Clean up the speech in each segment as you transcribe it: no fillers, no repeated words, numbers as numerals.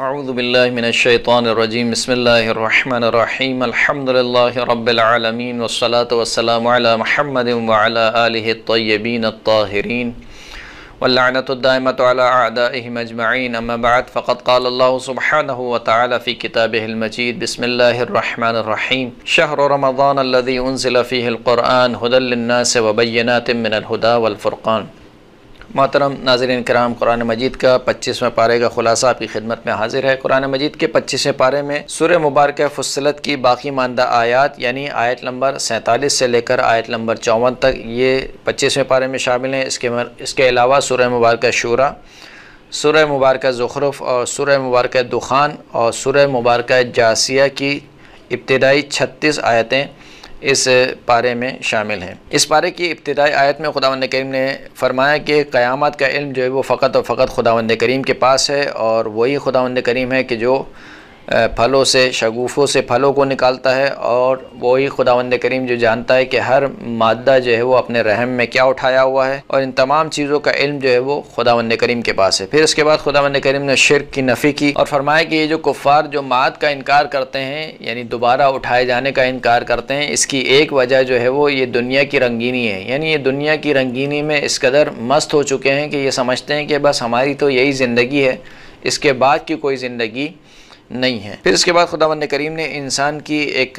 اعوذ باللہ من الشیطان الرجیم بسم اللہ الرحمن الرحیم الحمد للہ رب العالمین والصلاة والسلام علی محمد وعلی آلہ الطیبین الطاہرین واللعنۃ الدائمۃ علی اعدائہم اجمعین اما بعد فقد قال اللہ سبحانہ وتعالی فی کتابہ المجید بسم اللہ الرحمن الرحیم شہر رمضان الذی انزل فیہ القرآن ھدی للناس وبینات من الھدی والفرقان۔ محترم ناظرین کرام، قرآن مجید کا 25ویں پارے کا خلاصہ آپ کی خدمت میں حاضر ہے۔ قرآن مجید کے 25ویں پارے میں سورہ مبارکہ فصلت کی باقی ماندہ آیات یعنی آیت نمبر 47 سے لے کر آیت نمبر 54 تک یہ 25ویں پارے میں شامل ہیں۔ اس کے علاوہ سورہ مبارکہ شورا، سورہ مبارکہ زخرف اور سورہ مبارکہ دخان اور سورہ مبارکہ جاسیہ کی ابتدائی 36 آیتیں اس پارے میں شامل ہیں۔ اس پارے کی ابتدائی آیت میں خداوند کریم نے فرمایا کہ قیامت کا علم جو ہے وہ فقط اور فقط خداوند کریم کے پاس ہے، اور وہی خداوند کریم ہے کہ جو پھلوں سے، شگوفوں سے پھلوں کو نکالتا ہے، اور وہی خداوند کریم جو جانتا ہے کہ ہر مادہ جو ہے وہ اپنے رحم میں کیا اٹھایا ہوا ہے، اور ان تمام چیزوں کا علم جو ہے وہ خداوند کریم کے پاس ہے۔ پھر اس کے بعد خداوند کریم نے شرک کی نفی کی اور فرمایا کہ یہ جو کفار جو معاد کا انکار کرتے ہیں یعنی دوبارہ اٹھائے جانے کا انکار کرتے ہیں، اس کی ایک وجہ جو ہے وہ یہ دنیا کی رنگینی ہے، یعنی یہ دنیا کی رنگینی میں اس قدر مست ہو چکے ہیں کہ یہ سمجھتے ہیں کہ بس ہماری تو یہی زندگی ہے، اس کے بعد کی کوئی زندگی نہیں ہے۔ پھر اس کے بعد خداوند کریم نے انسان کی ایک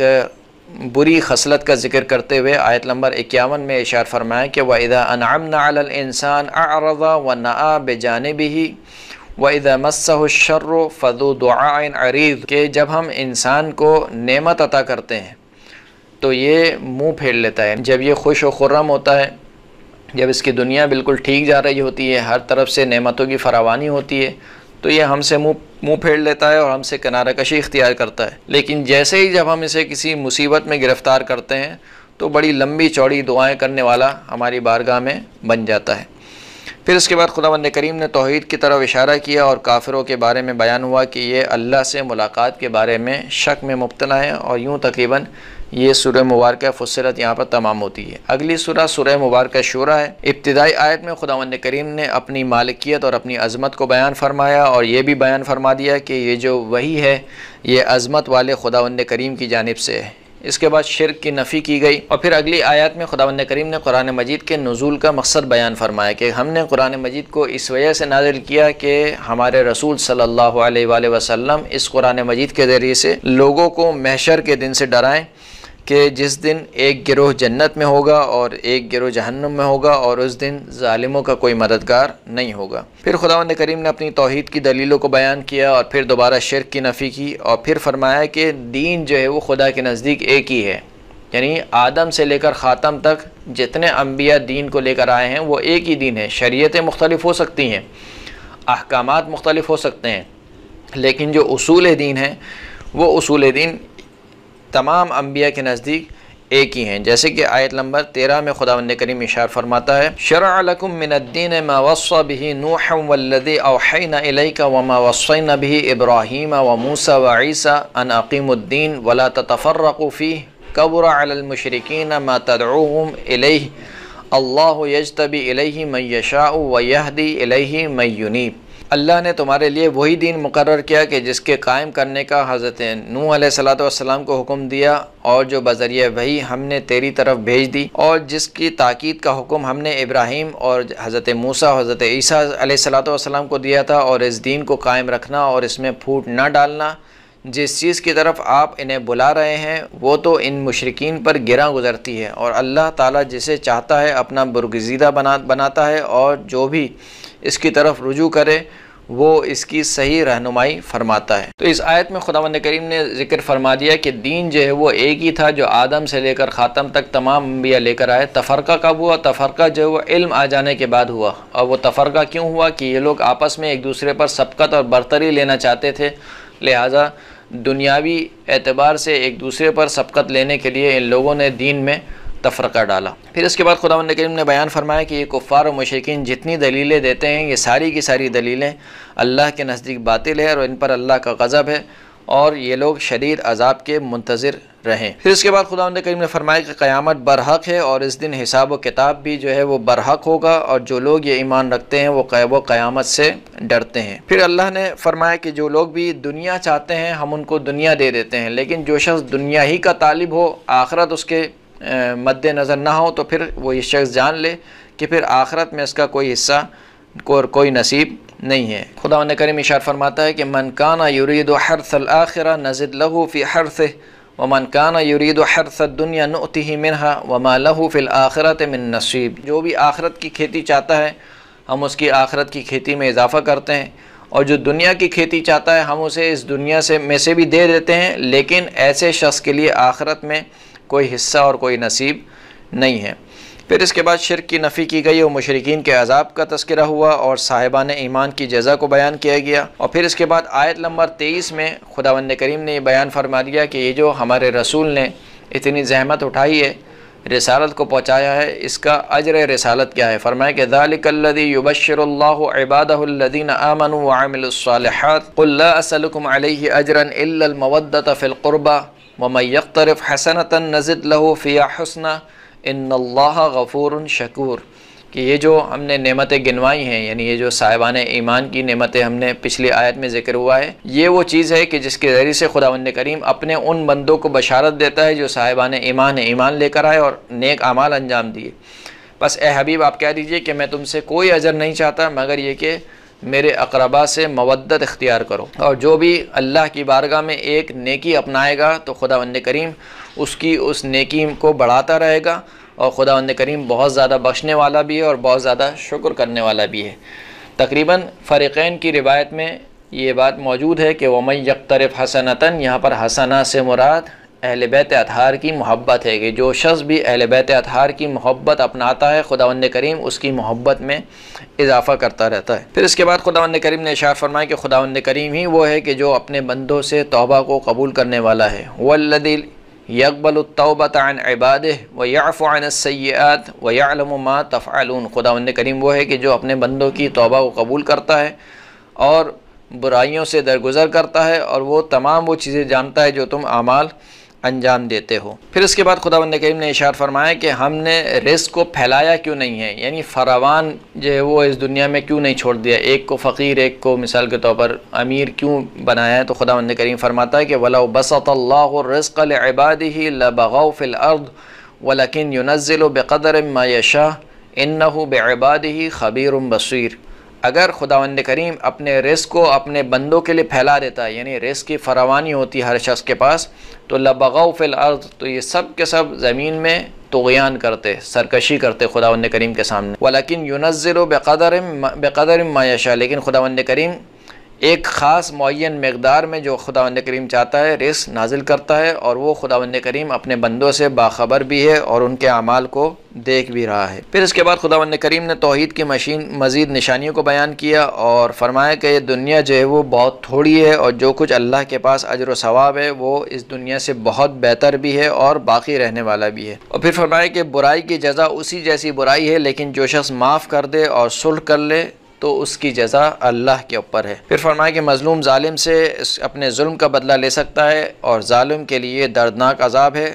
بری خصلت کا ذکر کرتے ہوئے آیت نمبر 51 میں ارشاد فرمایا کہ وَإِذَا أَنْعَمْنَا عَلَى الْإِنسَانِ أَعْرَضَ وَنَأَىٰ بِجَانِبِهِ وَإِذَا مَسَّهُ الشَّرُّ فَذُو دُعَاءٍ عَرِيضٍ کہ جب ہم انسان کو نعمت عطا کرتے ہیں تو یہ منہ پھیر لیتا ہے، جب یہ خوش و خرم ہوتا ہے، جب اس کی دنیا بالکل ٹھیک جا رہی ہوتی ہے، ہر طرف سے نعمتوں کی فراوانی ہوتی ہے، تو یہ ہم سے منہ پھیر لیتا ہے اور ہم سے کنارہ کشی اختیار کرتا ہے۔ لیکن جیسے ہی جب ہم اسے کسی مصیبت میں گرفتار کرتے ہیں تو بڑی لمبی چوڑی دعائیں کرنے والا ہماری بارگاہ میں بن جاتا ہے۔ پھر اس کے بعد خداوند کریم نے توحید کی طرف اشارہ کیا اور کافروں کے بارے میں بیان ہوا کہ یہ اللہ سے ملاقات کے بارے میں شک میں مبتلا ہیں، اور یوں تقریباً یہ سورہ مبارکہ فصلت یہاں پر تمام ہوتی ہے۔ اگلی سورہ مبارکہ شورا ہے۔ ابتدائی آیت میں خداوند کریم نے اپنی مالکیت اور اپنی عظمت کو بیان فرمایا، اور یہ بھی بیان فرما دیا کہ یہ جو وحی ہے یہ عظمت والے خداوند کریم کی جانب سے ہے۔ اس کے بعد شرک کی نفی کی گئی، اور پھر اگلی آیات میں خداوند کریم نے قرآن مجید کے نزول کا مقصد بیان فرمایا کہ ہم نے قرآن مجید کو اس وجہ سے نازل کیا کہ ہمارے رسول صلی اللہ علیہ وآلہ وسلم اس قرآن مجید کے ذریعے سے لوگوں کو محشر کے دن سے ڈرائیں کہ جس دن ایک گروہ جنت میں ہوگا اور ایک گروہ جہنم میں ہوگا، اور اس دن ظالموں کا کوئی مددگار نہیں ہوگا۔ پھر خداوند کریم نے اپنی توحید کی دلیلوں کو بیان کیا، اور پھر دوبارہ شرک کی نفی کی، اور پھر فرمایا کہ دین جو ہے وہ خدا کے نزدیک ایک ہی ہے، یعنی آدم سے لے کر خاتم تک جتنے انبیاء دین کو لے کر آئے ہیں وہ ایک ہی دین ہے۔ شریعتیں مختلف ہو سکتی ہیں، احکامات مختلف ہو سکتے ہیں، لیکن جو اصول دین ہیں وہ اصول دین تمام انبیاء کے نزدیک ایک ہی ہیں۔ جیسے کہ آیت نمبر 13 میں خداوند کریم ارشاد فرماتا ہے شرع لکم من الدین ما وصى به نوح والذی اوحینا الیک وما وصینا به ابراہیم وموسیٰ وعیسیٰ ان اقیموا الدین ولا تتفرقوا فیہ کبر علی المشرکین ما تدعوهم الیہ اللہ یجتبی الیہ من یشاء ویہدی الیہ من ینیب۔ اللہ نے تمہارے لیے وہی دین مقرر کیا کہ جس کے قائم کرنے کا حضرت نوح علیہ السلام کو حکم دیا، اور جو بذریعہ وحی ہم نے تیری طرف بھیج دی، اور جس کی تاکید کا حکم ہم نے ابراہیم اور حضرت موسیٰ اور حضرت عیسیٰ علیہ السلام کو دیا تھا، اور اس دین کو قائم رکھنا اور اس میں پھوٹ نہ ڈالنا۔ جس چیز کی طرف آپ انہیں بلا رہے ہیں وہ تو ان مشرکین پر گراں گزرتی ہے، اور اللہ تعالیٰ جسے چاہتا ہے اپنا برگزیدہ بناتا ہے، اور جو بھی اس کی طرف رجوع کرے وہ اس کی صحیح رہنمائی فرماتا ہے۔ تو اس آیت میں خداوند کریم نے ذکر فرما دیا کہ دین جو ہے وہ ایک ہی تھا جو آدم سے لے کر خاتم تک تمام انبیاء لے کر آئے۔ تفرقہ کب ہوا؟ تفرقہ جو ہے وہ علم آ جانے کے بعد ہوا، اور وہ تفرقہ کیوں ہوا کہ یہ لوگ آپس میں ایک دوسرے پر سبقت اور برتری لینا چاہتے تھے، لہٰذا دنیاوی اعتبار سے ایک دوسرے پر سبقت لینے کے لیے ان لوگوں نے دین میں تفرقہ ڈالا۔ پھر اس کے بعد خداوند کریم نے بیان فرمایا کہ یہ کفار و مشرکین جتنی دلیلیں دیتے ہیں یہ ساری کی ساری دلیلیں اللہ کے نزدیک باطل ہے، اور ان پر اللہ کا غضب ہے، اور یہ لوگ شدید عذاب کے منتظر رہیں۔ پھر اس کے بعد خداوند کریم نے فرمایا کہ قیامت برحق ہے اور اس دن حساب و کتاب بھی جو ہے وہ برحق ہوگا، اور جو لوگ یہ ایمان رکھتے ہیں وہ قیامت سے ڈرتے ہیں۔ پھر اللہ نے فرمایا کہ جو لوگ بھی دنیا چاہتے ہیں ہم ان کو دنیا دے دیتے ہیں، لیکن جو شخص دنیا ہی کا طالب ہو، آخرت اس کے مد نظر نہ ہو، تو پھر وہ یہ شخص جان لے کہ پھر آخرت میں اس کا کوئی حصہ کوئی نصیب نہیں ہے۔ خداوند کریم ارشاد فرماتا ہے کہ من کان یرید حرث الآخرہ نزد لہ فی حرثہ ومن کان یرید حرث الدنیا نؤتہ منہا وما لہ فی الآخرۃ من نصیب۔ جو بھی آخرت کی کھیتی چاہتا ہے ہم اس کی آخرت کی کھیتی میں اضافہ کرتے ہیں، اور جو دنیا کی کھیتی چاہتا ہے ہم اسے اس دنیا میں سے بھی دے دیتے ہیں، لیکن ایسے شخص کے لیے آخرت میں کوئی حصہ اور کوئی نصیب نہیں ہے۔ پھر اس کے بعد شرک کی نفی کی گئی اور مشرکین کے عذاب کا تذکرہ ہوا اور صاحبان ایمان کی جزا کو بیان کیا گیا، اور پھر اس کے بعد آیت نمبر 23 میں خداوند کریم نے یہ بیان فرما دیا کہ یہ جو ہمارے رسول نے اتنی زحمت اٹھائی ہے، رسالت کو پہنچایا ہے، اس کا اجر رسالت کیا ہے۔ فرمایا کہ ذالک الذی یبشر اللہ عبادہ الذین آمنوا وعملوا الصالحات قل لا اسألکم علیہ اجرا الا المودۃ فی القربى ومن یقترف حسنۃ نزد لہ فیہا حسنا ان اللہ غفور شکور۔ کہ یہ جو ہم نے نعمتیں گنوائی ہیں، یعنی یہ جو صاحبان ایمان کی نعمتیں ہم نے پچھلی آیت میں ذکر ہوا ہے، یہ وہ چیز ہے کہ جس کے ذریعے سے خداوند کریم اپنے ان بندوں کو بشارت دیتا ہے جو صاحبان ایمان لے کر آئے اور نیک اعمال انجام دیے۔ بس اے حبیب آپ کہہ دیجئے کہ میں تم سے کوئی اجر نہیں چاہتا مگر یہ کہ میرے اقربا سے مودت اختیار کرو، اور جو بھی اللہ کی بارگاہ میں ایک نیکی اپنائے گا تو خداوند کریم اس نیکی کو بڑھاتا رہے گا، اور خداوند کریم بہت زیادہ بخشنے والا بھی ہے اور بہت زیادہ شکر کرنے والا بھی ہے۔ تقریباً فریقین کی روایت میں یہ بات موجود ہے کہ وَمَن یقترف حسنۃ، یہاں پر حسنہ سے مراد اہل بیت اطہار کی محبت ہے، کہ جو شخص بھی اہل بیت اطہار کی محبت اپناتا ہے خداوند کریم اس کی محبت میں اضافہ کرتا رہتا ہے۔ پھر اس کے بعد خداوند کریم نے ارشاد فرمایا کہ خداوند کریم ہی وہ ہے کہ جو اپنے بندوں سے توبہ کو قبول کرنے والا ہے، وَالَّذِي يقبل التوبۃ عن عبادہ ویعفو عن السیئات ویعلم ما تفعلون۔ خداوند کریم وہ ہے کہ جو اپنے بندوں کی توبہ کو قبول کرتا ہے اور برائیوں سے درگزر کرتا ہے، اور وہ تمام وہ چیزیں جانتا ہے جو تم اعمال انجام دیتے ہو۔ پھر اس کے بعد خداوند کریم نے ارشاد فرمایا کہ ہم نے رزق کو پھیلایا کیوں نہیں ہے، یعنی فراوان جو ہے وہ اس دنیا میں کیوں نہیں چھوڑ دیا، ایک کو فقیر ایک کو مثال کے طور پر امیر کیوں بنایا ہے۔ تو خداوند کریم فرماتا ہے کہ وَلَوْ بَسَطَ اللَّهُ الرِّزْقَ لِعِبَادِهِ لَبَغَوْا فِي الْأَرْضِ وَلَكِنْ يُنَزِّلُ بِقَدْرٍ مَا يَشَاءُ إِنَّهُ بِعِبَادِهِ خَبِيرٌ بَصِيرٌ۔ اگر خداوند کریم اپنے رزق کو اپنے بندوں کے لیے پھیلا دیتا ہے، یعنی رزق کی فراوانی ہوتی ہر شخص کے پاس، تو لبغوا فی الارض، تو یہ سب کے سب زمین میں طغیان کرتے، سرکشی کرتے خداوند کریم کے سامنے۔ ولیکن ینزل بقدر ما یشاء، لیکن خداوند کریم ایک خاص معین مقدار میں جو خداوند کریم چاہتا ہے رزق نازل کرتا ہے، اور وہ خداوند کریم اپنے بندوں سے باخبر بھی ہے اور ان کے اعمال کو دیکھ بھی رہا ہے۔ پھر اس کے بعد خداوند کریم نے توحید کی مزید نشانیوں کو بیان کیا اور فرمایا کہ یہ دنیا جو ہے وہ بہت تھوڑی ہے، اور جو کچھ اللہ کے پاس اجر و ثواب ہے وہ اس دنیا سے بہت بہتر بھی ہے اور باقی رہنے والا بھی ہے۔ اور پھر فرمایا کہ برائی کی جزا اسی جیسی برائی ہے، لیکن جو شخص معاف کر دے اور صلح کر لے تو اس کی جزا اللہ کے اوپر ہے۔ پھر فرمایا کہ مظلوم ظالم سے اپنے ظلم کا بدلہ لے سکتا ہے، اور ظالم کے لیے دردناک عذاب ہے،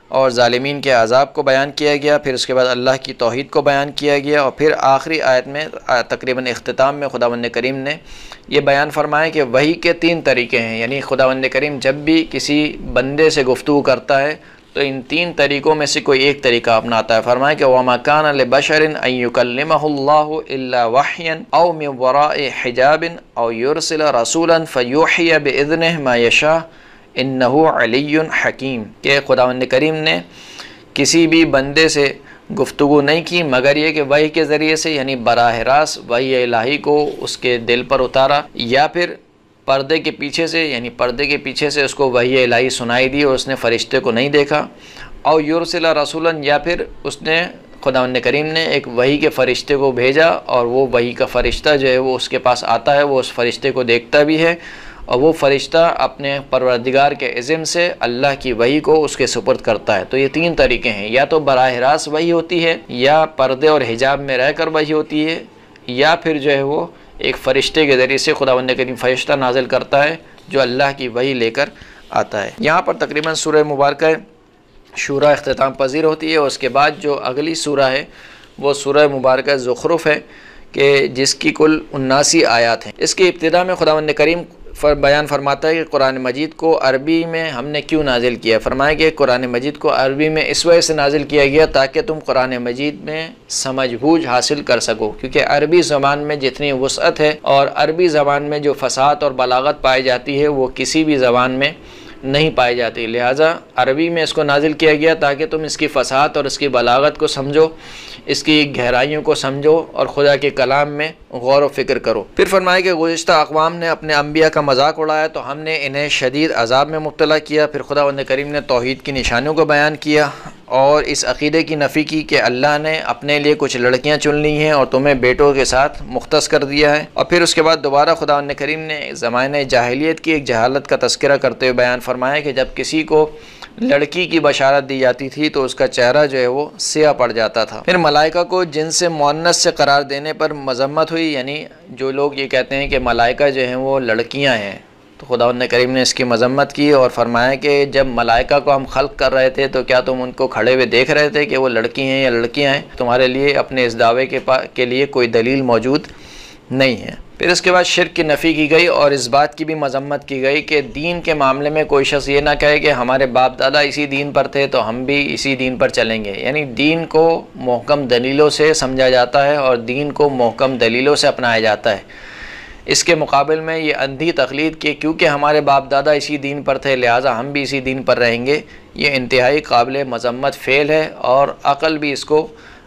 اور ظالمین کے عذاب کو بیان کیا گیا۔ پھر اس کے بعد اللہ کی توحید کو بیان کیا گیا، اور پھر آخری آیت میں تقریباً اختتام میں خداوند کریم نے یہ بیان فرمایا کہ وحی کے 3 طریقے ہیں، یعنی خداوند کریم جب بھی کسی بندے سے گفتگو کرتا ہے تو ان 3 طریقوں میں سے کوئی ایک طریقہ اپناتا ہے۔ فرمایا کہ وَمَا كَانَ لِبَشَرٍ أَن يُكَلِّمَهُ اللَّهُ إِلَّا وَحْيًا أَوْ مِن وَرَاءِ حِجَابٍ أَوْ يُرْسِلَ رَسُولًا فَيُوحِيَ بِإِذْنِهِ مَا يَشَاءُ إِنَّهُ عَلِيٌّ حَكِيمٌ، کہ خداوند کریم نے کسی بھی بندے سے گفتگو نہیں کی مگر یہ کہ وحی کے ذریعے سے، یعنی براہ راست وحی الہی کو اس کے دل پر اتارا، یا پھر پردے کے پیچھے سے، یعنی پردے کے پیچھے سے اس کو وحی الہی سنائی دی اور اس نے فرشتے کو نہیں دیکھا، اور یرسل رسولا، یا پھر اس نے خداوند کریم نے ایک وحی کے فرشتے کو بھیجا، اور وہ وحی کا فرشتہ جو ہے وہ اس کے پاس آتا ہے، وہ اس فرشتے کو دیکھتا بھی ہے، اور وہ فرشتہ اپنے پروردگار کے عزم سے اللہ کی وحی کو اس کے سپرد کرتا ہے۔ تو یہ 3 طریقے ہیں، یا تو براہ راست وحی ہوتی ہے، یا پردے اور حجاب میں رہ کر وحی ہوتی ہے، یا پھر جو ہے وہ ایک فرشتے کے ذریعے سے خداوند کریم فرشتہ نازل کرتا ہے جو اللہ کی وحی لے کر آتا ہے۔ یہاں پر تقریباً سورہ مبارکہ شورا اختتام پذیر ہوتی ہے، اور اس کے بعد جو اگلی سورہ ہے وہ سورہ مبارکہ زخرف ہے کہ جس کی کل 79 آیات ہیں۔ اس کی ابتدا میں خداوند کریم بیان فرماتا ہے کہ قرآن مجید کو عربی میں ہم نے کیوں نازل کیا۔ فرمایا کہ قرآن مجید کو عربی میں اس وجہ سے نازل کیا گیا تاکہ تم قرآن مجید میں سمجھ بوجھ حاصل کر سکو، کیونکہ عربی زبان میں جتنی وسعت ہے اور عربی زبان میں جو فصاحت اور بلاغت پائی جاتی ہے وہ کسی بھی زبان میں نہیں پائی جاتی، لہٰذا عربی میں اس کو نازل کیا گیا تاکہ تم اس کی فصاحت اور اس کی بلاغت کو سمجھو، اس کی گہرائیوں کو سمجھو اور خدا کے کلام میں غور و فکر کرو۔ پھر فرمایا کہ گزشتہ اقوام نے اپنے انبیاء کا مذاق اڑایا تو ہم نے انہیں شدید عذاب میں مبتلا کیا۔ پھر خداوند کریم نے توحید کی نشانیوں کو بیان کیا اور اس عقیدے کی نفی کی کہ اللہ نے اپنے لیے کچھ لڑکیاں چن لی ہیں اور تمہیں بیٹوں کے ساتھ مختص کر دیا ہے۔ اور پھر اس کے بعد دوبارہ خداوند کریم نے زمانہ جاہلیت کی ایک جہالت کا تذکرہ کرتے ہوئے بیان فرمایا کہ جب کسی کو لڑکی کی بشارت دی جاتی تھی تو اس کا چہرہ جو ہے وہ سیاہ پڑ جاتا تھا۔ پھر ملائکہ کو جن سے مؤنث سے قرار دینے پر مذمت ہوئی، یعنی جو لوگ یہ کہتے ہیں کہ ملائکہ جو ہیں وہ لڑکیاں ہیں، تو خداوند کریم نے اس کی مذمت کی اور فرمایا کہ جب ملائکہ کو ہم خلق کر رہے تھے تو کیا تم ان کو کھڑے ہوئے دیکھ رہے تھے کہ وہ لڑکی ہیں یا لڑکیاں ہیں؟ تمہارے لیے اپنے اس دعوے کے لیے کوئی دلیل موجود نہیں ہے۔ پھر اس کے بعد شرک کی نفی کی گئی اور اس بات کی بھی مذمت کی گئی کہ دین کے معاملے میں کوئی شخص یہ نہ کہے کہ ہمارے باپ دادا اسی دین پر تھے تو ہم بھی اسی دین پر چلیں گے، یعنی دین کو محکم دلیلوں سے سمجھا جاتا ہے اور دین کو محکم دلیلوں سے اپنایا جاتا ہے۔ اس کے مقابل میں یہ اندھی تقلید کہ کیونکہ ہمارے باپ دادا اسی دین پر تھے لہٰذا ہم بھی اسی دین پر رہیں گے، یہ انتہائی قابل مذمت فعل ہے اور عقل بھی اس کو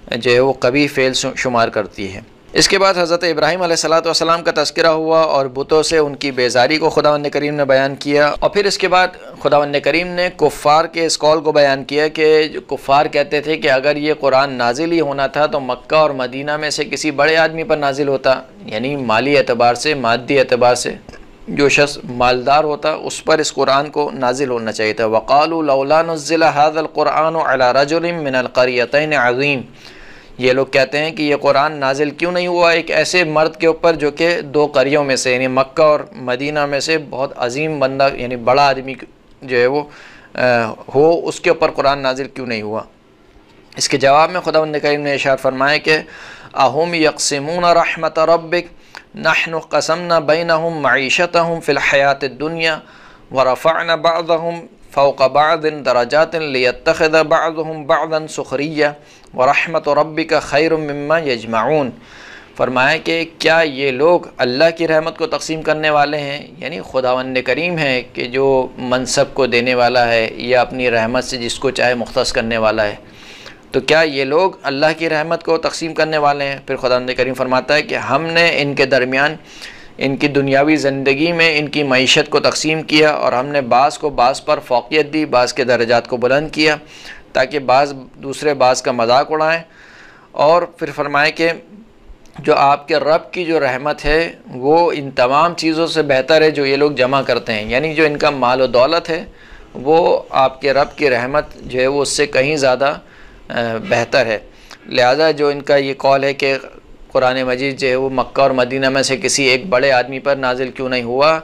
جو ہے وہ قبیح فعل شمار کرتی ہے۔ اس کے بعد حضرت ابراہیم علیہ السلام کا تذکرہ ہوا اور بتوں سے ان کی بیزاری کو خداوند کریم نے بیان کیا، اور پھر اس کے بعد خداوند کریم نے کفار کے اس قول کو بیان کیا کہ جو کفار کہتے تھے کہ اگر یہ قرآن نازل ہی ہونا تھا تو مکہ اور مدینہ میں سے کسی بڑے آدمی پر نازل ہوتا، یعنی مالی اعتبار سے، مادی اعتبار سے جو شخص مالدار ہوتا اس پر اس قرآن کو نازل ہونا چاہیے تھا۔ وَقَالُوا لَوْلَا نُزِّلَ هَذَا الْقُرْآنُ عَلَى رَجُلٍ مِّنَ الْقَرْيَتَيْنِ عَظِيمٍ، یہ لوگ کہتے ہیں کہ یہ قرآن نازل کیوں نہیں ہوا ایک ایسے مرد کے اوپر جو کہ دو قریوں میں سے، یعنی مکہ اور مدینہ میں سے بہت عظیم بندہ، یعنی بڑا آدمی جو ہے وہ ہو، اس کے اوپر قرآن نازل کیوں نہیں ہوا؟ اس کے جواب میں خداوند کریم نے ارشاد فرمایا کہ اَهُمْ يَقْسِمُونَ رَحْمَةَ رَبِّكَ نَحْنُ قَسَمْنَا بَيْنَهُمْ مَعِيشَتَهُمْ فِي الْحَيَاةِ الدُّنْيَا وَرَفَعْنَا بَعْضَهُمْ فوق بعض درجات لیتخذ بعضهم بعضا سخریہ ورحمت ربک خیر مما یجمعون۔ فرمایا کہ کیا یہ لوگ اللہ کی رحمت کو تقسیم کرنے والے ہیں، یعنی خداوند کریم ہے کہ جو منصب کو دینے والا ہے یا اپنی رحمت سے جس کو چاہے مختص کرنے والا ہے، تو کیا یہ لوگ اللہ کی رحمت کو تقسیم کرنے والے ہیں؟ پھر خداوند کریم فرماتا ہے کہ ہم نے ان کے درمیان ان کی دنیاوی زندگی میں ان کی معیشت کو تقسیم کیا اور ہم نے بعض کو بعض پر فوقیت دی، بعض کے درجات کو بلند کیا تاکہ بعض دوسرے بعض کا مذاق اڑائیں۔ اور پھر فرمائے کہ جو آپ کے رب کی جو رحمت ہے وہ ان تمام چیزوں سے بہتر ہے جو یہ لوگ جمع کرتے ہیں، یعنی جو ان کا مال و دولت ہے وہ آپ کے رب کی رحمت جو ہے وہ اس سے کہیں زیادہ بہتر ہے۔ لہذا جو ان کا یہ قول ہے کہ قرآن مجید جو ہے وہ مکہ اور مدینہ میں سے کسی ایک بڑے آدمی پر نازل کیوں نہیں ہوا،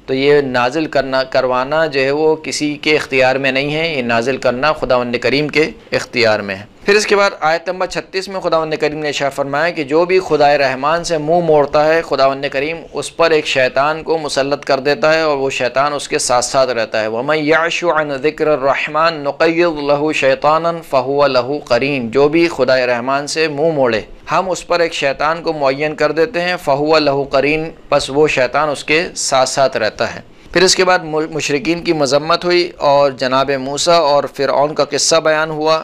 تو یہ نازل کروانا جو ہے وہ کسی کے اختیار میں نہیں ہے، یہ نازل کرنا خداوند کریم کے اختیار میں ہے۔ پھر اس کے بعد آیت نمبر 36 میں خداوند کریم نے ارشاد فرمایا کہ جو بھی خدائے رحمان سے منہ موڑتا ہے خداوند کریم اس پر ایک شیطان کو مسلط کر دیتا ہے اور وہ شیطان اس کے ساتھ ساتھ رہتا ہے۔ وَمَن يَعْشُ عَنْ ذِكْرِ الرَّحْمَنِ نُقَيِّضْ لَهُ شَيْطَانًا فَهُوَ لَهُ قَرِينٌ، جو بھی خدائے رحمان سے منہ موڑے ہم اس پر ایک شیطان کو معین کر دیتے ہیں، فَهُوَ لَهُ قَرِينٌ، پس وہ شیطان اس کے ساتھ ساتھ رہتا ہے۔ پھر اس کے بعد مشرکین کی مذمت ہوئی اور جناب موسیٰ اور فرعون کا قصہ بیان ہوا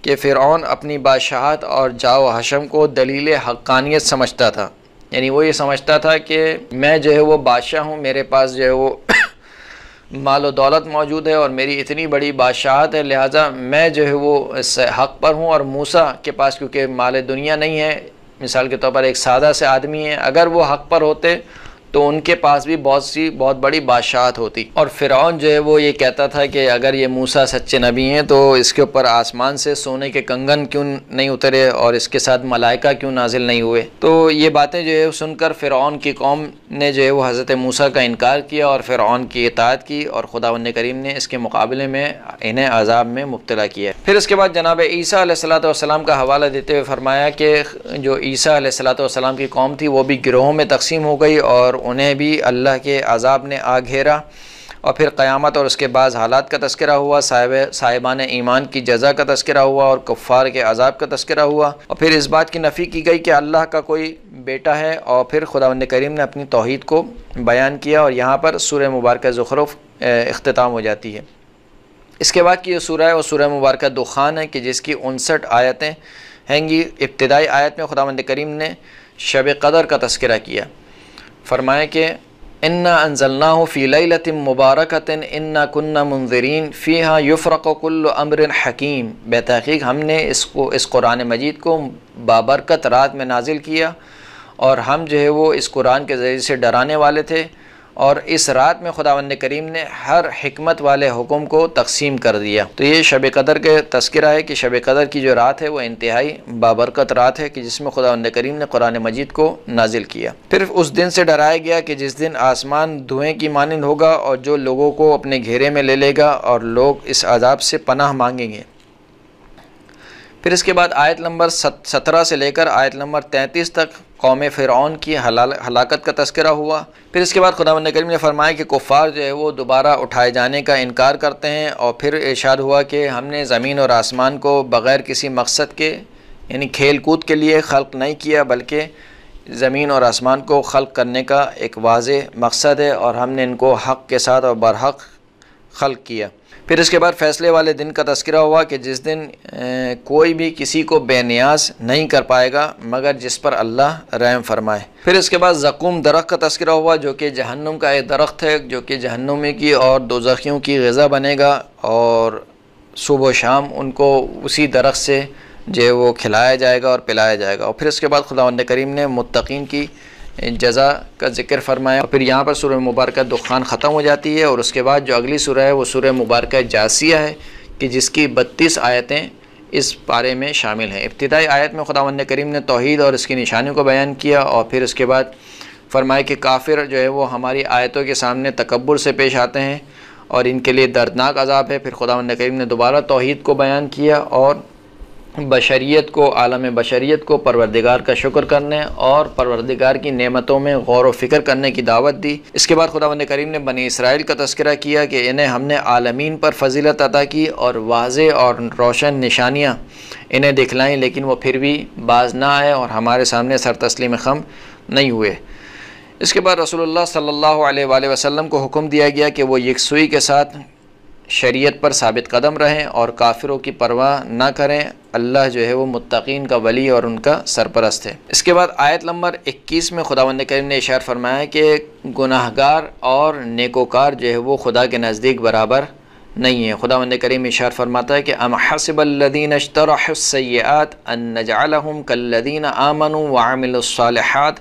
کہ فرعون اپنی بادشاہت اور جاو حشم کو دلیل حقانیت سمجھتا تھا، یعنی وہ یہ سمجھتا تھا کہ میں جو ہے وہ بادشاہ ہوں، میرے پاس جو ہے وہ مال و دولت موجود ہے اور میری اتنی بڑی بادشاہت ہے، لہٰذا میں جو ہے وہ اس حق پر ہوں، اور موسیٰ کے پاس کیونکہ مال دنیا نہیں ہے، مثال کے طور پر ایک سادہ سے آدمی ہے، اگر وہ حق پر ہوتے تو ان کے پاس بھی بہت بڑی بادشاہت ہوتی، اور فرعون جو ہے وہ یہ کہتا تھا کہ اگر یہ موسیٰ سچے نبی ہیں تو اس کے اوپر آسمان سے سونے کے کنگن کیوں نہیں اترے اور اس کے ساتھ ملائکہ کیوں نازل نہیں ہوئے۔ تو یہ باتیں جو ہے سن کر فرعون کی قوم نے جو ہے وہ حضرت موسیٰ کا انکار کیا اور فرعون کی اطاعت کی، اور خداوند کریم نے اس کے مقابلے میں انہیں عذاب میں مبتلا کیا۔ پھر اس کے بعد جناب عیسیٰ علیہ السلام کا حوالہ دیتے ہوئے فرمایا کہ جو عیسیٰ علیہ السلام کی قوم تھی وہ بھی گروہوں میں تقسیم ہو گئی، اور انہیں بھی اللہ کے عذاب نے آ گھیرا، اور پھر قیامت اور اس کے بعد حالات کا تذکرہ ہوا، صاحبان ایمان کی جزا کا تذکرہ ہوا اور کفار کے عذاب کا تذکرہ ہوا، اور پھر اس بات کی نفی کی گئی کہ اللہ کا کوئی بیٹا ہے، اور پھر خداوند کریم نے اپنی توحید کو بیان کیا، اور یہاں پر سورہ مبارکہ زخرف اختتام ہو جاتی ہے۔ اس کے بعد کی جو سورہ ہے وہ سورہ مبارکہ دخان ہے کہ جس کی 59 آیتیں ہیں گی۔ ابتدائی آیت میں خداوند کریم نے شب قدر کا تذکرہ کیا، فرمایا کہ انا انزلناہ فی لیلۃ مبارکۃ انا کنا منذرین فیہا یفرق کل امر حکیم، بے تحقیق ہم نے اس قرآن مجید کو بابرکت رات میں نازل کیا، اور ہم جو ہے وہ اس قرآن کے ذریعے سے ڈرانے والے تھے، اور اس رات میں خداوند کریم نے ہر حکمت والے حکم کو تقسیم کر دیا۔ تو یہ شب قدر کے تذکرہ ہے کہ شب قدر کی جو رات ہے وہ انتہائی بابرکت رات ہے کہ جس میں خداوند کریم نے قرآن مجید کو نازل کیا۔ پھر اس دن سے ڈرایا گیا کہ جس دن آسمان دھوئیں کی مانند ہوگا اور جو لوگوں کو اپنے گھیرے میں لے لے گا، اور لوگ اس عذاب سے پناہ مانگیں گے۔ پھر اس کے بعد آیت نمبر 17 سے لے کر آیت نمبر 33 تک قوم فرعون کی ہلاکت کا تذکرہ ہوا۔ پھر اس کے بعد خداوند کریم نے فرمایا کہ کفار جو ہے وہ دوبارہ اٹھائے جانے کا انکار کرتے ہیں، اور پھر ارشاد ہوا کہ ہم نے زمین اور آسمان کو بغیر کسی مقصد کے یعنی کھیل کود کے لیے خلق نہیں کیا، بلکہ زمین اور آسمان کو خلق کرنے کا ایک واضح مقصد ہے، اور ہم نے ان کو حق کے ساتھ اور برحق خلق کیا۔ پھر اس کے بعد فیصلے والے دن کا تذکرہ ہوا کہ جس دن کوئی بھی کسی کو بے نیاز نہیں کر پائے گا مگر جس پر اللہ رحم فرمائے۔ پھر اس کے بعد زقوم درخت کا تذکرہ ہوا جو کہ جہنم کا ایک درخت ہے، جو کہ جہنمی کی اور دوزخیوں کی غذا بنے گا، اور صبح و شام ان کو اسی درخت سے جو وہ کھلایا جائے گا اور پلایا جائے گا۔ اور پھر اس کے بعد خداوند کریم نے متقین کی جزا کا ذکر فرمایا، اور پھر یہاں پر سورہ مبارکہ دخان ختم ہو جاتی ہے، اور اس کے بعد جو اگلی سورہ ہے وہ سورہ مبارکہ جاسیہ ہے کہ جس کی 32 آیتیں اس پارے میں شامل ہیں۔ ابتدائی آیت میں خداوند کریم نے توحید اور اس کی نشانیوں کو بیان کیا، اور پھر اس کے بعد فرمایا کہ کافر جو ہے وہ ہماری آیتوں کے سامنے تکبر سے پیش آتے ہیں اور ان کے لیے دردناک عذاب ہے۔ پھر خداوند کریم نے دوبارہ توحید کو بیان کیا اور بشریت کو، عالم بشریت کو پروردگار کا شکر کرنے اور پروردگار کی نعمتوں میں غور و فکر کرنے کی دعوت دی۔ اس کے بعد خداوند کریم نے بنی اسرائیل کا تذکرہ کیا کہ انہیں ہم نے عالمین پر فضیلت عطا کی اور واضح اور روشن نشانیاں انہیں دکھلائیں، لیکن وہ پھر بھی باز نہ آئے اور ہمارے سامنے سر تسلیم خم نہیں ہوئے۔ اس کے بعد رسول اللہ صلی اللہ علیہ وآلہ وسلم کو حکم دیا گیا کہ وہ یکسوئی کے ساتھ شریعت پر ثابت قدم رہیں اور کافروں کی پرواہ نہ کریں۔ اللہ جو ہے وہ متقین کا ولی اور ان کا سرپرست ہے۔ اس کے بعد آیت نمبر 21 میں خداوند کریم نے ارشاد فرمایا کہ گناہگار اور نیکوکار جو ہے وہ خدا کے نزدیک برابر نہیں ہے۔ خداوند کریم ارشاد فرماتا ہے کہ ام حسب الذین اجترحوا السیئات ان نجعلهم كالذین آمنوا وعملوا الصالحات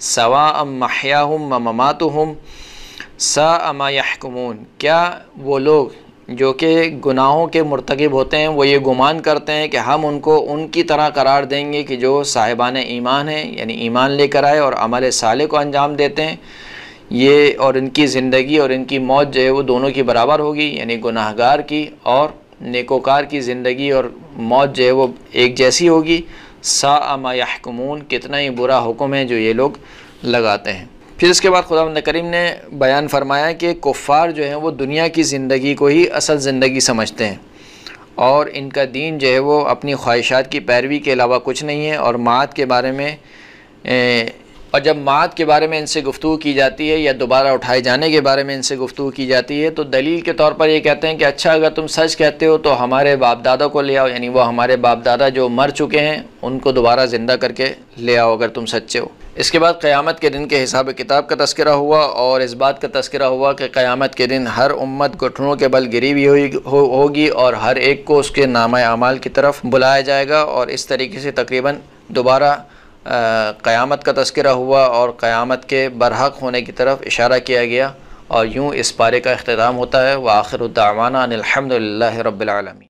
سواء محیاهم ومماتهم ساء ما یحکمون۔ کیا وہ لوگ جو کہ گناہوں کے مرتکب ہوتے ہیں وہ یہ گمان کرتے ہیں کہ ہم ان کو ان کی طرح قرار دیں گے کہ جو صاحبان ایمان ہیں، یعنی ایمان لے کر آئے اور عمل صالح کو انجام دیتے ہیں، یہ اور ان کی زندگی اور ان کی موت جو ہے وہ دونوں کی برابر ہوگی، یعنی گناہگار کی اور نیکوکار کی زندگی اور موت جو ہے وہ ایک جیسی ہوگی۔ ساء ما یحکمون، کتنا ہی برا حکم ہے جو یہ لوگ لگاتے ہیں۔ پھر اس کے بعد خداوند کریم نے بیان فرمایا کہ کفار جو ہیں وہ دنیا کی زندگی کو ہی اصل زندگی سمجھتے ہیں، اور ان کا دین جو ہے وہ اپنی خواہشات کی پیروی کے علاوہ کچھ نہیں ہے، اور معاد کے بارے میں اور جب معاد کے بارے میں ان سے گفتگو کی جاتی ہے یا دوبارہ اٹھائے جانے کے بارے میں ان سے گفتگو کی جاتی ہے تو دلیل کے طور پر یہ کہتے ہیں کہ اچھا اگر تم سچ کہتے ہو تو ہمارے باپ دادا کو لے آؤ، یعنی وہ ہمارے باپ دادا جو مر چکے ہیں ان کو دوبارہ زندہ کر کے لے آؤ اگر تم سچے ہو۔ اس کے بعد قیامت کے دن کے حساب کتاب کا تذکرہ ہوا اور اس بات کا تذکرہ ہوا کہ قیامت کے دن ہر امت گھٹنوں کے بل گری ہوئی ہوگی اور ہر ایک کو اس کے نامہ اعمال کی طرف بلایا جائے گا، اور اس طریقے سے تقریباً دوبارہ قیامت کا تذکرہ ہوا اور قیامت کے برحق ہونے کی طرف اشارہ کیا گیا، اور یوں اس پارے کا اختتام ہوتا ہے۔ وآخر دعوانا ان الحمد للہ رب العالمین۔